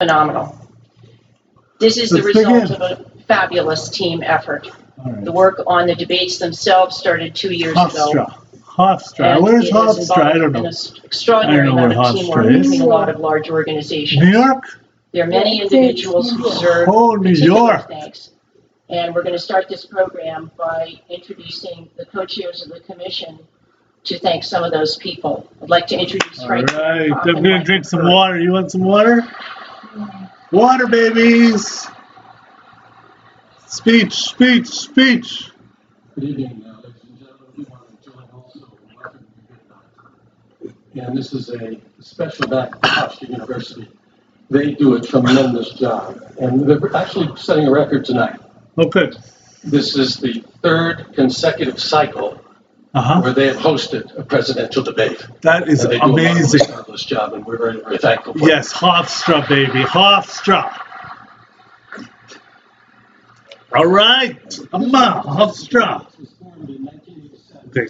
phenomenal. This is the result of a fabulous team effort. Right. The work on the debates themselves started 2 years ago. Hofstra. Where's Hofstra? I don't know. An extraordinary amount of teamwork between a lot of large organizations. New York? There are many individuals who deserve particular thanks. And we're going to start this program by introducing the co-chairs of the commission to thank some of those people. I'd like to introduce Frank. All right, I'm going to drink some water. You want some water? Water, babies! Speech, speech, speech. Good evening, ladies and gentlemen. We want to join also in welcoming you here tonight. And this is a special night for Hofstra University. They do a tremendous job. And they're actually setting a record tonight. Oh, good. This is the third consecutive cycle where they have hosted a presidential debate. That is amazing. They do a marvelous job, and we're very, very thankful for Yes, Hofstra, baby. Hofstra. All right. Hofstra. It was formed in 1987. Okay,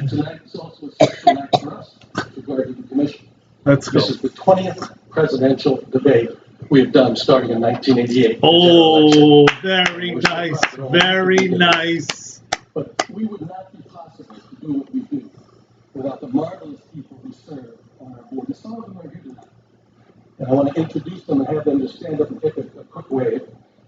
Tonight is also a special night for us with regard to the commission. Let's go. This is the 20th presidential debate we have done starting in 1988. Oh, very nice, very nice. But we would not be possible to do what we do without the marvelous people who serve on our board. And some of them are here tonight. And I want to introduce them and have them just stand up and take a quick wave.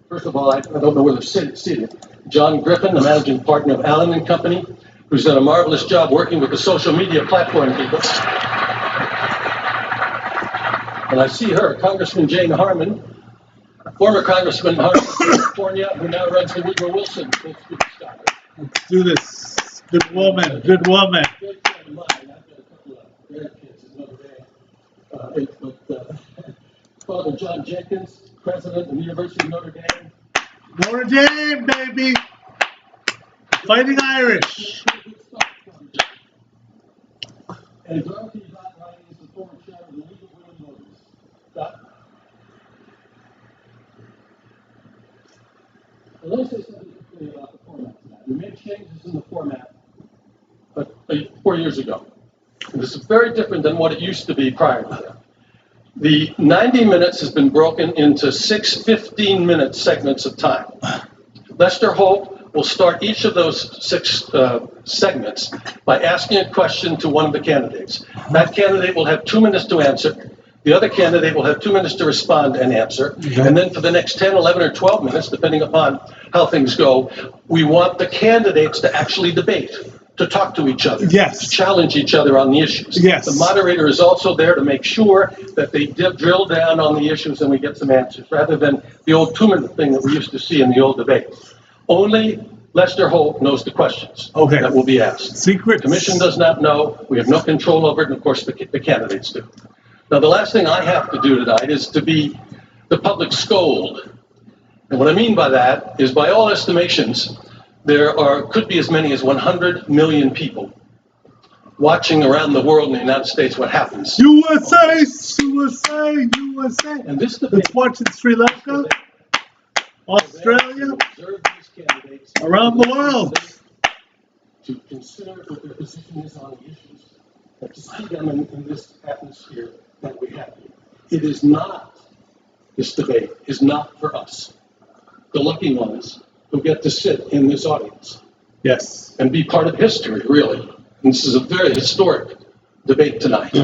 First of all, I don't know where they're seated. John Griffin, the managing partner of Allen and Company, who's done a marvelous job working with the social media platform people. And I see her, Congressman Jane Harmon, former Congressman Harmon of California, who now runs the Woodrow Wilson Institute of Scholars. Let's do this. Good woman, good woman. Good friend of mine. I've got a couple of grandkids in Notre Dame. But Father John Jenkins, president of the University of Notre Dame. Notre Dame, baby. Fighting Irish. And Dorothy Ryan is the former chair of the League of Women Voters. Let me say something quickly about the format tonight. We made changes in the format 4 years ago. And this is very different than what it used to be prior to that. The 90 minutes has been broken into 6 15-minute segments of time. Lester Holt will start each of those 6 segments by asking a question to one of the candidates. That candidate will have 2 minutes to answer. The other candidate will have 2 minutes to respond and answer. And then for the next 10, 11, or 12 minutes, depending upon how things go, we want the candidates to actually debate, to talk to each other, to challenge each other on the issues. The moderator is also there to make sure that they drill down on the issues and we get some answers, rather than the old 2-minute thing that we used to see in the old debates. Only Lester Holt knows the questions that will be asked. Secret. The commission does not know. We have no control over it, and of course the candidates do. Now, the last thing I have to do tonight is to be the public scold. And what I mean by that is, by all estimations, there could be as many as 100 million people watching around the world in the United States what happens. USA, USA, USA. And this debate, let's watch in Sri Lanka, Australia, around the world. To consider what their position is on the issues, and to see them in this atmosphere that we have here. It is not, this debate is not for us, the lucky ones who get to sit in this audience. Yes. And be part of history, really. And this is a very historic debate tonight.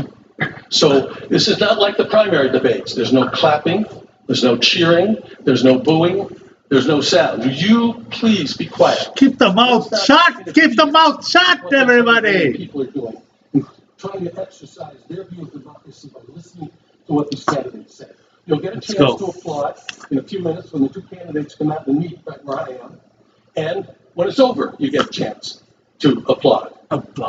So this is not like the primary debates. There's no clapping, there's no cheering, there's no booing, there's no sound. You please be quiet. Keep the mouth shut, keep the mouth shut, everybody. People are doing, and trying to exercise their view of democracy by listening to what these candidates say. You'll get a chance to applaud in a few minutes when the 2 candidates come out and meet right where I am. And when it's over, you get a chance to applaud.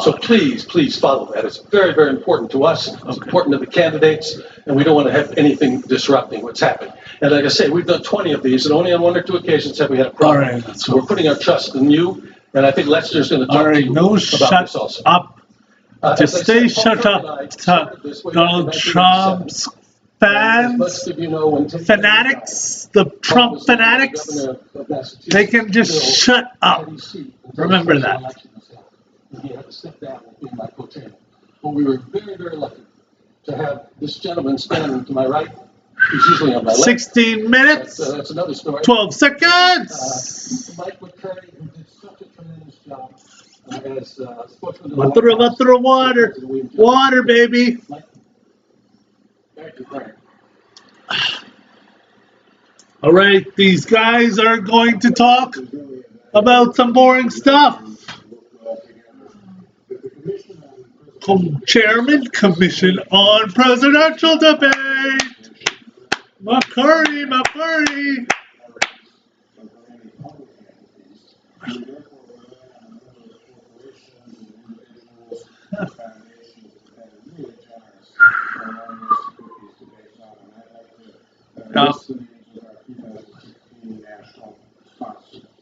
So please, please follow that. It's very, very important to us. It's important to the candidates, and we don't want to have anything disrupting what's happening. And like I say, we've done 20 of these, and only on 1 or 2 occasions have we had a problem. All right, so we're putting our trust in you, and I think Lester's going to talk to you about this also. Up. Just stay shut up, Donald Trump's fans, fanatics, the Trump fanatics, they can just shut up. Remember that. and he had to step down and be my co-chairman. But we were very, very lucky to have this gentleman standing to my right. He's usually on my left. 16 minutes. That's another story. 12 seconds. Mike McCurry, who did such a tremendous job as spokesman of the Let White through House. water. Water, baby. Mike. Thank you, Frank. All right, these guys are going to talk about some boring stuff. Chairman, Commission on Presidential Debate. McCurry.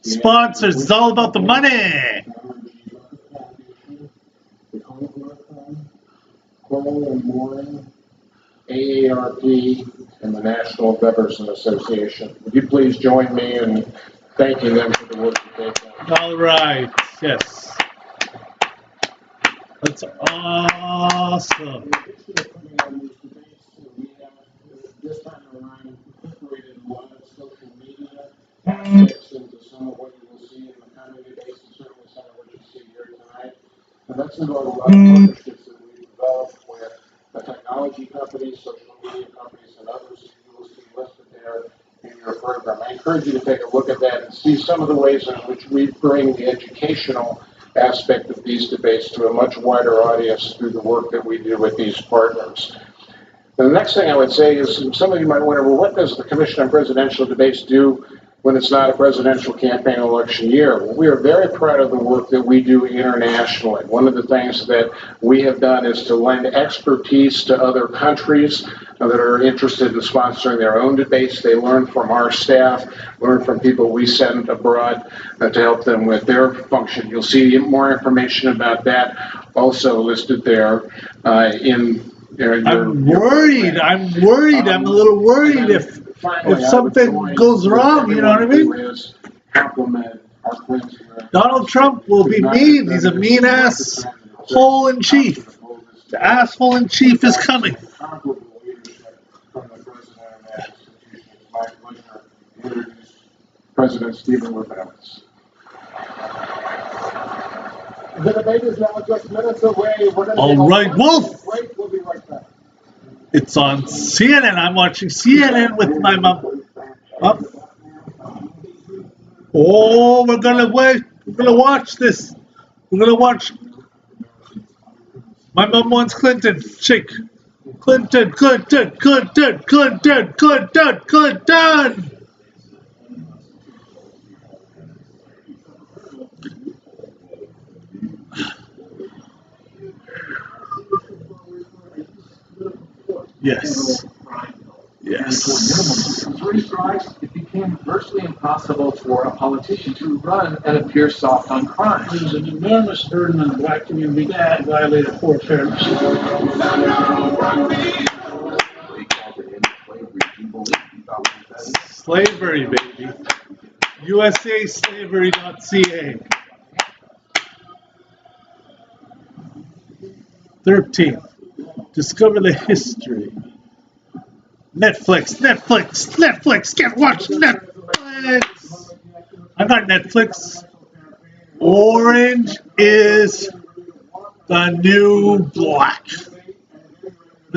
Sponsors, it's all about the money. AARP, and the National Veterans Association. Would you please join me in thanking them for the work that they've done? All right, yes. That's awesome. This time around, incorporated a lot of social media aspects into some of what you will see in the coming debates, and certainly some of what you see here tonight. And that's involved a lot of partnerships that we've developed with the technology companies, social media companies, and others that you will see listed there in your program. I encourage you to take a look at that and see some of the ways in which we bring the educational aspect of these debates to a much wider audience through the work that we do with these partners. The next thing I would say is, some of you might wonder, well, what does the Commission on Presidential Debates do when it's not a presidential campaign election year? Well, we are very proud of the work that we do internationally. One of the things that we have done is to lend expertise to other countries that are interested in sponsoring their own debates. They learn from our staff, learn from people we send abroad to help them with their function. You'll see more information about that also listed there I'm worried. I'm a little worried if something goes wrong, you know what I mean? Donald Trump will be mean. He's a mean ass hole in chief. The asshole in chief is coming. President Stephen Levins. The debate is now just minutes away. All right, Wolf. We'll be right back. It's on CNN. I'm watching CNN with my mom. Up. Oh, we're gonna wait. We're gonna watch this. We're gonna watch. My mom wants Clinton. Shake. Clinton. Yes. Three strikes, it became virtually impossible for a politician to run and appear soft on crime. There's an enormous burden on the black community that violated poor fairness. Slavery, baby. USAslavery.ca. 13th. Discover the history. Netflix. Can't watch Netflix. I got Netflix. Orange is the new black. Is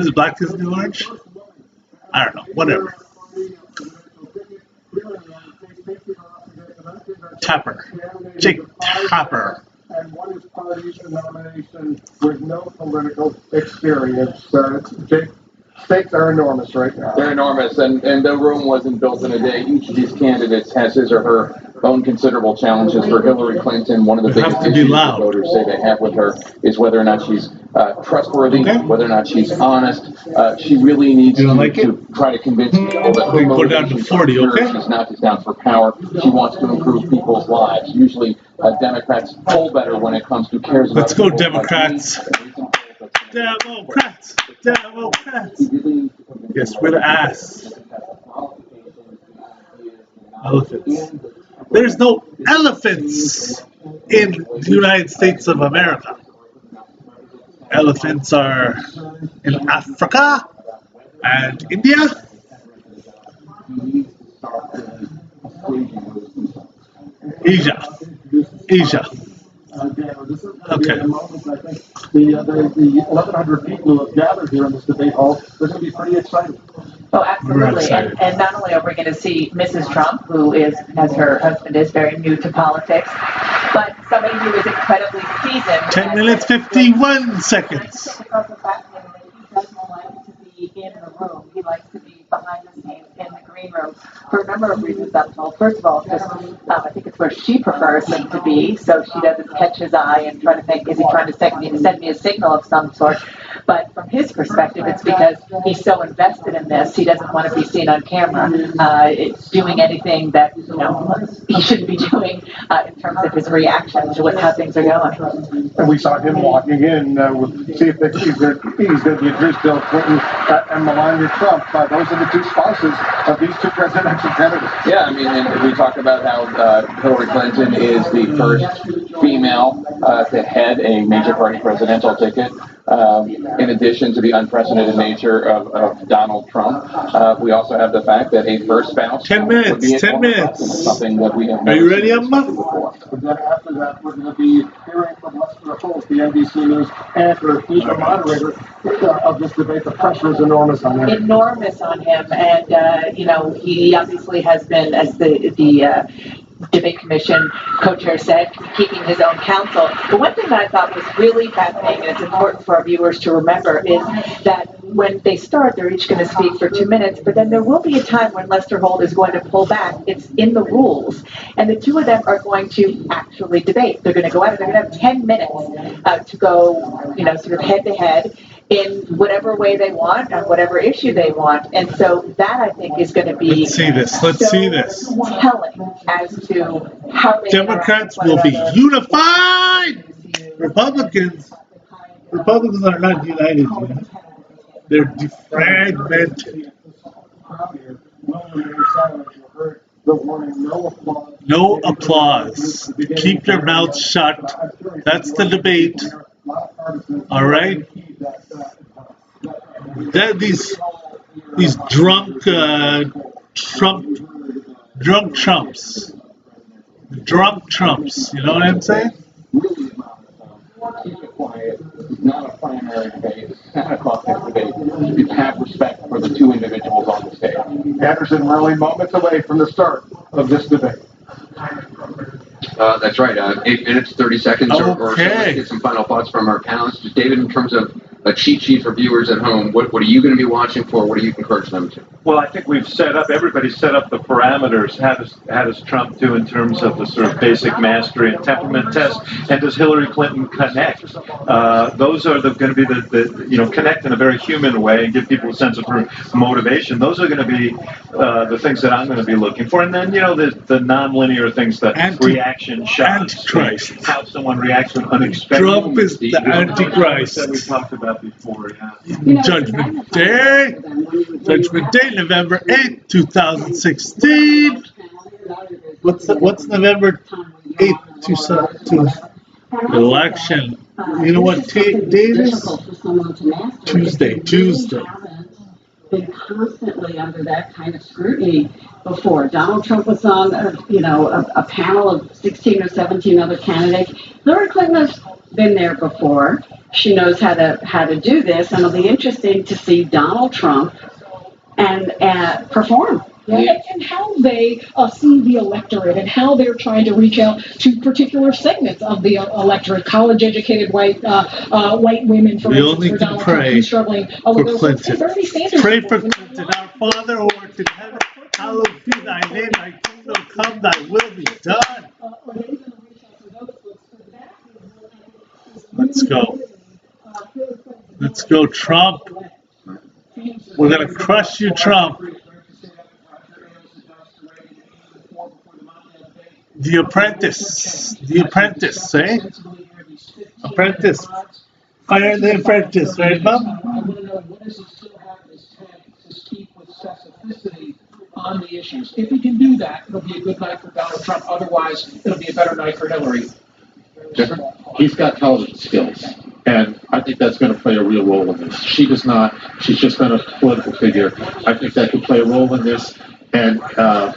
it black is the new orange? I don't know. Whatever. Tapper. Jake Tapper. And one is parties for nomination with no political experience. Stakes are enormous right now. They're enormous, and the room wasn't built in a day. Each of these candidates has his or her own considerable challenges. For Hillary Clinton, one of the biggest issues that voters say they have with her is whether or not she's trustworthy, whether or not she's honest. She really needs to try to convince people that her motivation is pure. She's not just down for power. She wants to improve people's lives. Usually, Democrats poll better when it comes to cares about. Let's go, Democrats. Democrats. Yes, we're the ass. Elephants. There's no elephants. in the United States of America. Elephants are in Africa and India. Asia. Asia. Okay. The 1,100 people who have gathered here in this debate hall, they're going to be pretty excited. Oh, absolutely. And not only are we going to see Mrs. Trump, who is, as her husband is, very new to politics, but somebody who is incredibly seasoned. 10 minutes, 51 seconds. It's also fascinating that he doesn't like to be in the room. He likes to be behind the scenes in the green room for a number of reasons, I'm told. First of all, because I think it's where she prefers him to be, so she doesn't catch his eye and try to think, is he trying to send me a signal of some sort? But from his perspective, it's because he's so invested in this, he doesn't want to be seen on camera doing anything that he shouldn't be doing in terms of his reaction to how things are going. And we saw him walking in, see if he's going to be addressed Bill Clinton and Melania Trump. Those are the two spouses of these two presidential candidates. Yeah, I mean, and we talk about how Hillary Clinton is the first female to head a major party presidential ticket. In addition to the unprecedented nature of Donald Trump, we also have the fact that a first spouse 10 minutes, 10 minutes. Something that we have Are you ready, Emma? And then after that, we're going to be hearing from Lester Holt, the NBC News anchor, he's the moderator of this debate. The pressure is enormous on him. Enormous on him, and he obviously has been, as the debate commission co-chair said, keeping his own counsel. But one thing that I thought was really fascinating, and it's important for our viewers to remember, is that when they start, they're each going to speak for 2 minutes, but then there will be a time when Lester Holt is going to pull back. It's in the rules. And the two of them are going to actually debate. They're going to go out, they're going to have 10 minutes to go, sort of head to head in whatever way they want, on whatever issue they want. And so that, I think, is going to be Let's see this. telling as to how they Democrats will be unified. Republicans are not united. They're defragmented. No applause. Keep your mouth shut. That's the debate. All right. These drunk Trumps. You know what I'm saying? Keep it quiet. It's not a primary debate. It's not a caucus debate. You have respect for the two individuals on the stage. Anderson, we're only moments away from the start of this debate. That's right. 8 minutes, 30 seconds or so. Let's get some final thoughts from our panelists. Just David, in terms of a cheat sheet for viewers at home, what are you going to be watching for? What do you encourage them to? Well, I think everybody's set up the parameters. How does Trump do in terms of the sort of basic mastery and temperament test? And does Hillary Clinton connect? Those are going to be the connect in a very human way and give people a sense of her motivation. Those are going to be the things that I'm going to be looking for. And then, the nonlinear things, the reaction shots. Antichrist. How someone reacts when unexpected. Trump is the Antichrist. That we talked about before, yeah. Judgment Day, November 8th, 2016. What's November 8th to election? You know what date is? Tuesday. Been constantly under that kind of scrutiny before. Donald Trump was on, a panel of 16 or 17 other candidates. Hillary Clinton has been there before. She knows how to do this, and it'll be interesting to see Donald Trump and perform. Yeah. And how they see the electorate and how they're trying to reach out to particular segments of the electorate, college-educated white women, for instance, for Donald Trump, who's struggling for Clinton. Bernie Sanders. Pray for Clinton. Our Father who art in heaven, hallowed be thy name. Thy kingdom come, thy will be done. Let's go. Let's go, Trump. We're going to crush you, Trump. The Apprentice, eh? Apprentice. Fire the Apprentice, right, Bob? I want to know what does he still have in his tank to speak with specificity on the issues. If he can do that, it'll be a good night for Donald Trump. Otherwise, it'll be a better night for Hillary. Different? He's got television skills, and I think that's going to play a real role in this. She does not. She's just been a political figure. I think that could play a role in this, and I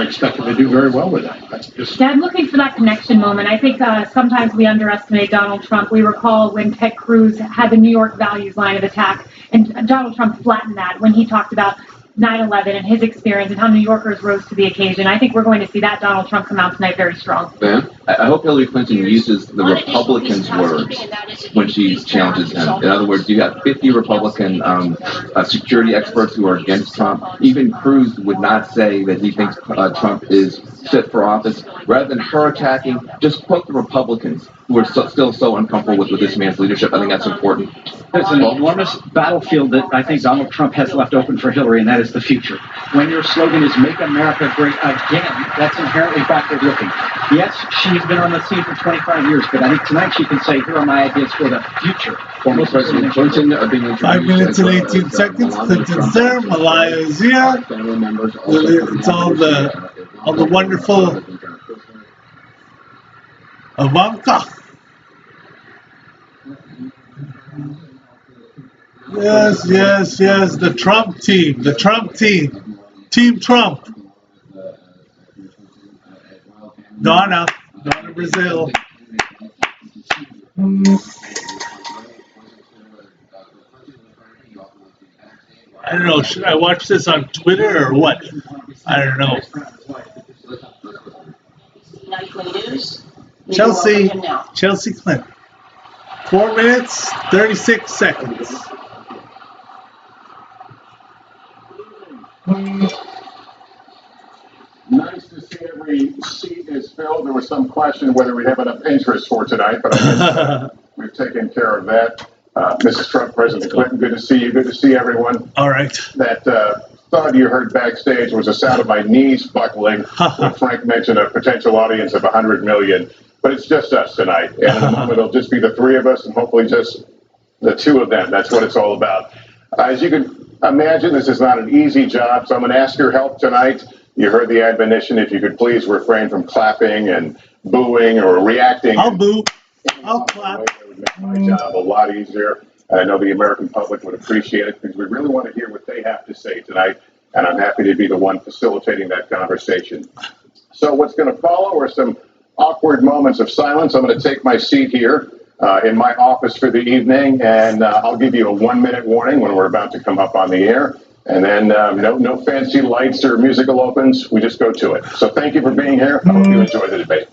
expect him to do very well with that. Yeah, I'm looking for that connection moment. I think sometimes we underestimate Donald Trump. We recall when Ted Cruz had the New York values line of attack, and Donald Trump flattened that when he talked about 9/11 and his experience and how New Yorkers rose to the occasion. I think we're going to see that Donald Trump come out tonight very strong. Ben, I hope Hillary Clinton uses the Republicans' words when she challenges him. In other words, you have 50 Republican security experts who are against Trump. Even Cruz would not say that he thinks Trump is fit for office. Rather than her attacking, just quote the Republicans who are still so uncomfortable with this man's leadership. I think that's important. There's an enormous battlefield that I think Donald Trump has left open for Hillary, and that is the future. When your slogan is "Make America Great Again," that's inherently backward-looking. Yes, she's been on the scene for 25 years, but I think tonight she can say, "Here are my ideas for the future." Former President Clinton being introduced. 5 minutes and 18 seconds. Clinton's there. Malaya is here. It's all the wonderful Ivanka. Yes, the Trump team, Team Trump. Donna Brazil. I don't know, should I watch this on Twitter or what? I don't know. Chelsea Clinton. 4 minutes, 36 seconds. Nice to see every seat is filled. There was some question whether we have enough interest for tonight, but I guess we've taken care of that. Mrs. Trump, President Clinton, good to see you. Good to see everyone. All right. That thud you heard backstage was the sound of my knees buckling when Frank mentioned a potential audience of 100 million. But it's just us tonight. And in a moment, it'll just be the three of us and hopefully just the two of them. That's what it's all about. As you can imagine, this is not an easy job, so I'm going to ask your help tonight. You heard the admonition. If you could please refrain from clapping and booing or reacting. I'll boo. I'll clap. That would make my job a lot easier. And I know the American public would appreciate it because we really want to hear what they have to say tonight. And I'm happy to be the one facilitating that conversation. So what's going to follow are some awkward moments of silence. I'm going to take my seat here in my office for the evening, and I'll give you a 1-minute warning when we're about to come up on the air. And then no fancy lights or musical opens. We just go to it. So thank you for being here. I hope you enjoy the debate.